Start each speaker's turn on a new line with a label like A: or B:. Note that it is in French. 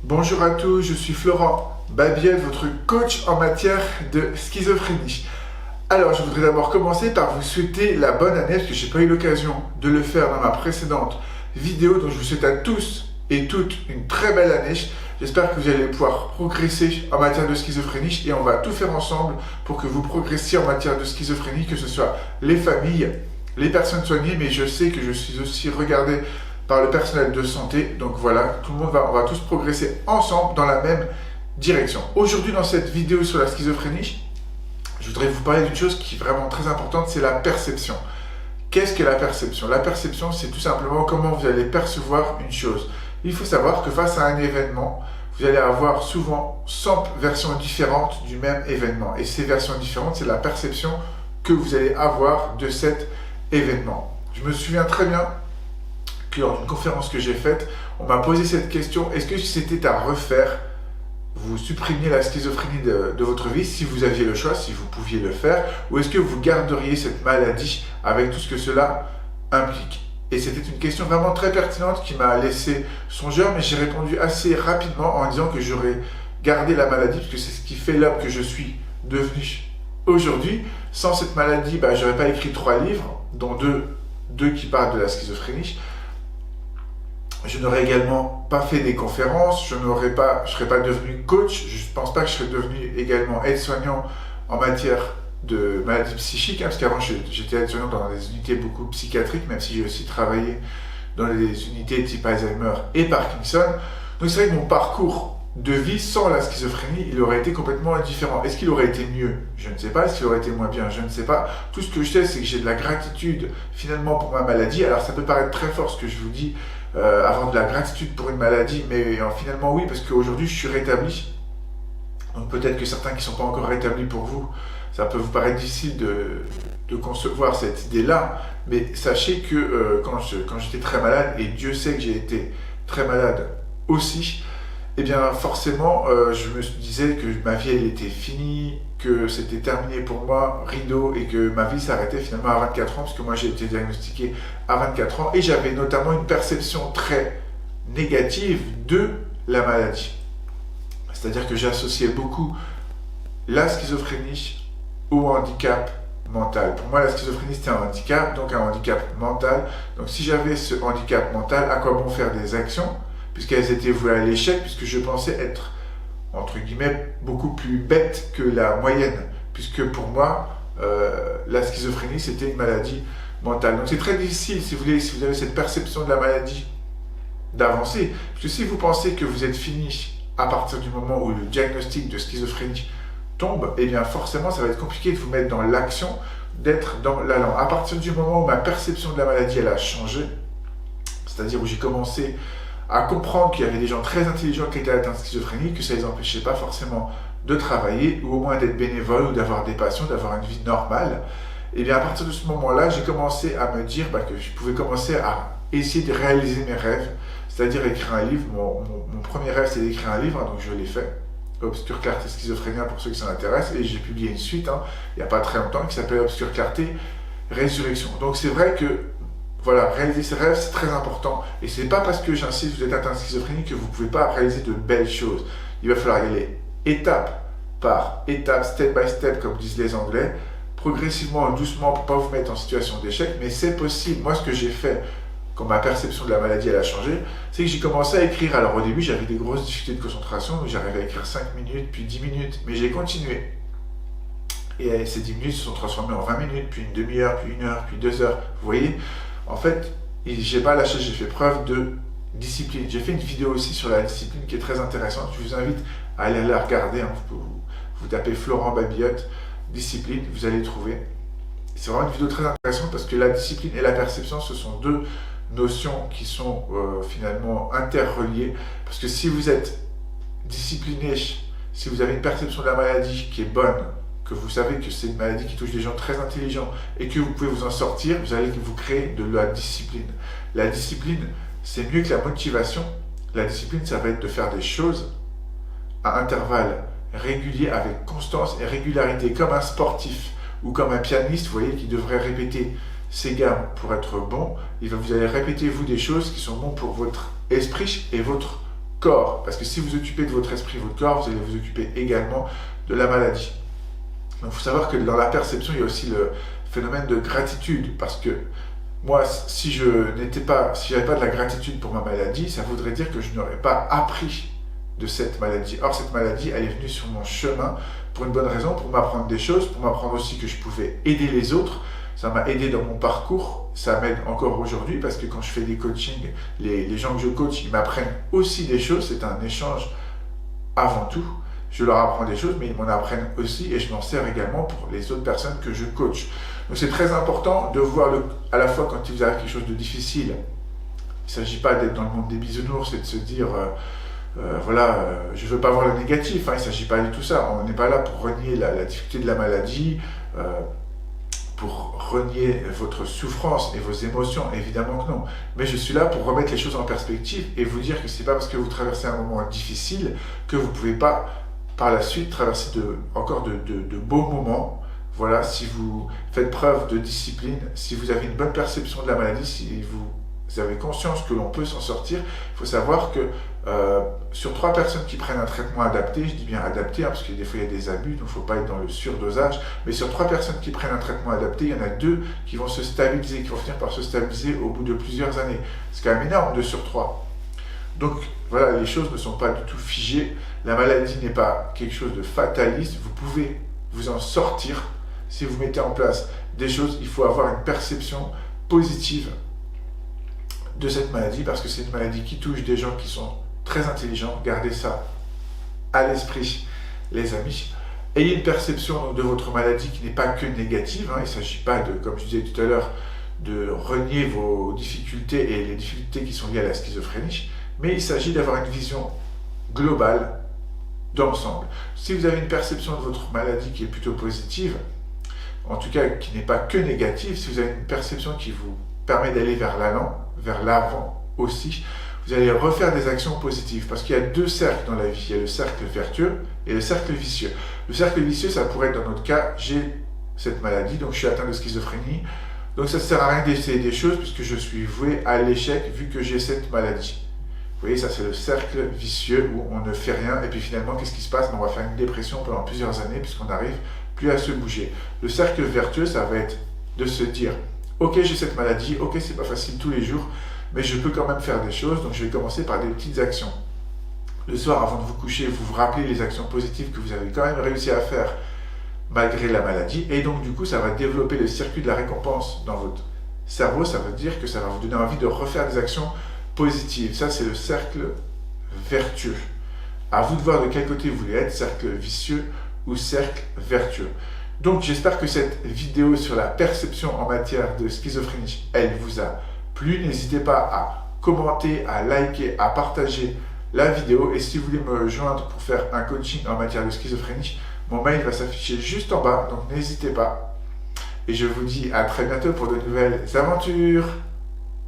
A: Bonjour à tous, je suis Florent Babiel, votre coach en matière de schizophrénie. Alors, je voudrais d'abord commencer par vous souhaiter la bonne année, parce que je n'ai pas eu l'occasion de le faire dans ma précédente vidéo, donc je vous souhaite à tous et toutes une très belle année. J'espère que vous allez pouvoir progresser en matière de schizophrénie et on va tout faire ensemble pour que vous progressiez en matière de schizophrénie, que ce soit les familles, les personnes soignées, mais je sais que je suis aussi regardé par le personnel de santé. Donc voilà, on va tous progresser ensemble dans la même direction. Aujourd'hui, dans cette vidéo sur la schizophrénie, je voudrais vous parler d'une chose qui est vraiment très importante, c'est la perception. Qu'est-ce que la perception? La perception, c'est tout simplement comment vous allez percevoir une chose. Il faut savoir que face à un événement, vous allez avoir souvent 100 versions différentes du même événement. Et ces versions différentes, c'est la perception que vous allez avoir de cet événement. Je me souviens très bien que lors d'une conférence que j'ai faite, on m'a posé cette question: est-ce que si c'était à refaire, vous supprimiez la schizophrénie de votre vie, si vous aviez le choix, si vous pouviez le faire, ou est-ce que vous garderiez cette maladie avec tout ce que cela implique? Et c'était une question vraiment très pertinente qui m'a laissé songeur, mais j'ai répondu assez rapidement en disant que j'aurais gardé la maladie, parce que c'est ce qui fait l'homme que je suis devenu aujourd'hui. Sans cette maladie, je n'aurais pas écrit 3 livres, dont deux qui parlent de la schizophrénie. Je n'aurais également pas fait des conférences, je ne serais pas devenu coach, je ne pense pas que je serais devenu également aide-soignant en matière de maladies psychiques, parce qu'avant j'étais aide-soignant dans des unités beaucoup psychiatriques, même si j'ai aussi travaillé dans les unités type Alzheimer et Parkinson. Donc c'est vrai que mon parcours de vie sans la schizophrénie, il aurait été complètement différent. Est-ce qu'il aurait été mieux? Je ne sais pas. Est-ce qu'il aurait été moins bien? Je ne sais pas. Tout ce que je sais, c'est que j'ai de la gratitude finalement pour ma maladie. Alors ça peut paraître très fort ce que je vous dis, avoir de la gratitude pour une maladie, mais finalement oui, parce qu'aujourd'hui je suis rétabli. Donc peut-être que certains qui ne sont pas encore rétablis pour vous, ça peut vous paraître difficile de concevoir cette idée-là, mais sachez que quand j'étais très malade, et Dieu sait que j'ai été très malade aussi, eh bien forcément je me disais que ma vie elle était finie, que c'était terminé pour moi, rideau, et que ma vie s'arrêtait finalement à 24 ans, parce que moi j'ai été diagnostiqué à 24 ans, et j'avais notamment une perception très négative de la maladie. C'est-à-dire que j'associais beaucoup la schizophrénie au handicap mental. Pour moi, la schizophrénie, c'était un handicap, donc un handicap mental. Donc si j'avais ce handicap mental, à quoi bon faire des actions, puisqu'elles étaient vouées à l'échec, puisque je pensais être, entre guillemets, beaucoup plus bête que la moyenne, puisque pour moi, la schizophrénie, c'était une maladie mentale. Donc c'est très difficile, si vous avez cette perception de la maladie, d'avancer. Parce que si vous pensez que vous êtes fini à partir du moment où le diagnostic de schizophrénie tombe, eh bien forcément ça va être compliqué de vous mettre dans l'action, d'être dans l'allant. À partir du moment où ma perception de la maladie elle a changé, c'est-à-dire où j'ai commencé à comprendre qu'il y avait des gens très intelligents qui étaient atteints de schizophrénie, que ça ne les empêchait pas forcément de travailler, ou au moins d'être bénévole, ou d'avoir des passions, d'avoir une vie normale, et bien à partir de ce moment-là, j'ai commencé à me dire que je pouvais commencer à essayer de réaliser mes rêves, c'est-à-dire écrire un livre. Mon premier rêve, c'est d'écrire un livre, donc je l'ai fait. Obscure Clarté Schizophrénia, pour ceux qui s'en intéressent, et j'ai publié une suite, il n'y a pas très longtemps, qui s'appelle Obscure Clarté Résurrection. Donc c'est vrai que, voilà, réaliser ses rêves, c'est très important, et c'est pas parce que j'insiste, vous êtes atteint de schizophrénie, que vous ne pouvez pas réaliser de belles choses. Il va falloir y aller étape par étape, step by step, comme disent les Anglais, progressivement, doucement, pour ne pas vous mettre en situation d'échec, mais c'est possible. Moi, ce que j'ai fait, quand ma perception de la maladie elle a changé, c'est que j'ai commencé à écrire. Alors au début, j'avais des grosses difficultés de concentration, donc j'arrivais à écrire 5 minutes, puis 10 minutes, mais j'ai continué. Et ces 10 minutes se sont transformées en 20 minutes, puis une demi-heure, puis 1 heure, puis 2 heures. Vous voyez, en fait, j'ai pas lâché, j'ai fait preuve de discipline. J'ai fait une vidéo aussi sur la discipline qui est très intéressante. Je vous invite à aller la regarder. Vous tapez Florent Babiel, discipline, vous allez trouver. C'est vraiment une vidéo très intéressante parce que la discipline et la perception, ce sont deux notions qui sont finalement interreliées. Parce que si vous êtes discipliné, si vous avez une perception de la maladie qui est bonne, que vous savez que c'est une maladie qui touche des gens très intelligents et que vous pouvez vous en sortir, vous allez vous créer de la discipline. La discipline, c'est mieux que la motivation. La discipline, ça va être de faire des choses à intervalles réguliers, avec constance et régularité, comme un sportif ou comme un pianiste, vous voyez, qui devrait répéter ses gammes pour être bon. Vous allez répéter, vous, des choses qui sont bonnes pour votre esprit et votre corps. Parce que si vous occupez de votre esprit, votre corps, vous allez vous occuper également de la maladie. Donc il faut savoir que dans la perception, il y a aussi le phénomène de gratitude. Parce que moi, si j'avais pas de la gratitude pour ma maladie, ça voudrait dire que je n'aurais pas appris de cette maladie. Or, cette maladie, elle est venue sur mon chemin pour une bonne raison, pour m'apprendre des choses, pour m'apprendre aussi que je pouvais aider les autres. Ça m'a aidé dans mon parcours, ça m'aide encore aujourd'hui parce que quand je fais des coachings, les gens que je coach, ils m'apprennent aussi des choses. C'est un échange avant tout. Je leur apprends des choses, mais ils m'en apprennent aussi et je m'en sers également pour les autres personnes que je coach. Donc c'est très important de voir à la fois quand il vous arrive quelque chose de difficile. Il ne s'agit pas d'être dans le monde des bisounours et de se dire je ne veux pas voir le négatif. Il ne s'agit pas du tout ça. On n'est pas là pour renier la difficulté de la maladie, pour renier votre souffrance et vos émotions, évidemment que non. Mais je suis là pour remettre les choses en perspective et vous dire que ce n'est pas parce que vous traversez un moment difficile que vous ne pouvez pas par la suite traverser encore de beaux moments. Voilà, si vous faites preuve de discipline, si vous avez une bonne perception de la maladie, si vous avez conscience que l'on peut s'en sortir, il faut savoir que sur 3 personnes qui prennent un traitement adapté, je dis bien adapté, parce que des fois il y a des abus, donc il ne faut pas être dans le surdosage, mais sur 3 personnes qui prennent un traitement adapté, il y en a 2 qui vont se stabiliser, qui vont finir par se stabiliser au bout de plusieurs années. C'est quand même énorme, 2 sur 3. Donc voilà, les choses ne sont pas du tout figées. La maladie n'est pas quelque chose de fataliste. Vous pouvez vous en sortir si vous mettez en place des choses. Il faut avoir une perception positive de cette maladie parce que c'est une maladie qui touche des gens qui sont très intelligents. Gardez ça à l'esprit, les amis. Ayez une perception donc, de votre maladie qui n'est pas que négative. Il ne s'agit pas de, comme je disais tout à l'heure, de renier vos difficultés et les difficultés qui sont liées à la schizophrénie. Mais il s'agit d'avoir une vision globale d'ensemble. Si vous avez une perception de votre maladie qui est plutôt positive, en tout cas qui n'est pas que négative, si vous avez une perception qui vous permet d'aller vers l'avant aussi, vous allez refaire des actions positives. Parce qu'il y a 2 cercles dans la vie. Il y a le cercle vertueux et le cercle vicieux. Le cercle vicieux, ça pourrait être dans notre cas, j'ai cette maladie, donc je suis atteint de schizophrénie. Donc ça ne sert à rien d'essayer des choses puisque je suis voué à l'échec vu que j'ai cette maladie. Vous voyez, ça c'est le cercle vicieux où on ne fait rien et puis finalement, qu'est-ce qui se passe? On va faire une dépression pendant plusieurs années puisqu'on n'arrive plus à se bouger. Le cercle vertueux, ça va être de se dire « Ok, j'ai cette maladie, ok, c'est pas facile tous les jours, mais je peux quand même faire des choses, donc je vais commencer par des petites actions. » Le soir, avant de vous coucher, vous vous rappelez les actions positives que vous avez quand même réussi à faire malgré la maladie et donc du coup, ça va développer le circuit de la récompense dans votre cerveau. Ça veut dire que ça va vous donner envie de refaire des actions positive. Ça, c'est le cercle vertueux. À vous de voir de quel côté vous voulez être, cercle vicieux ou cercle vertueux. Donc, j'espère que cette vidéo sur la perception en matière de schizophrénie, elle vous a plu. N'hésitez pas à commenter, à liker, à partager la vidéo. Et si vous voulez me joindre pour faire un coaching en matière de schizophrénie, mon mail va s'afficher juste en bas. Donc, n'hésitez pas. Et je vous dis à très bientôt pour de nouvelles aventures.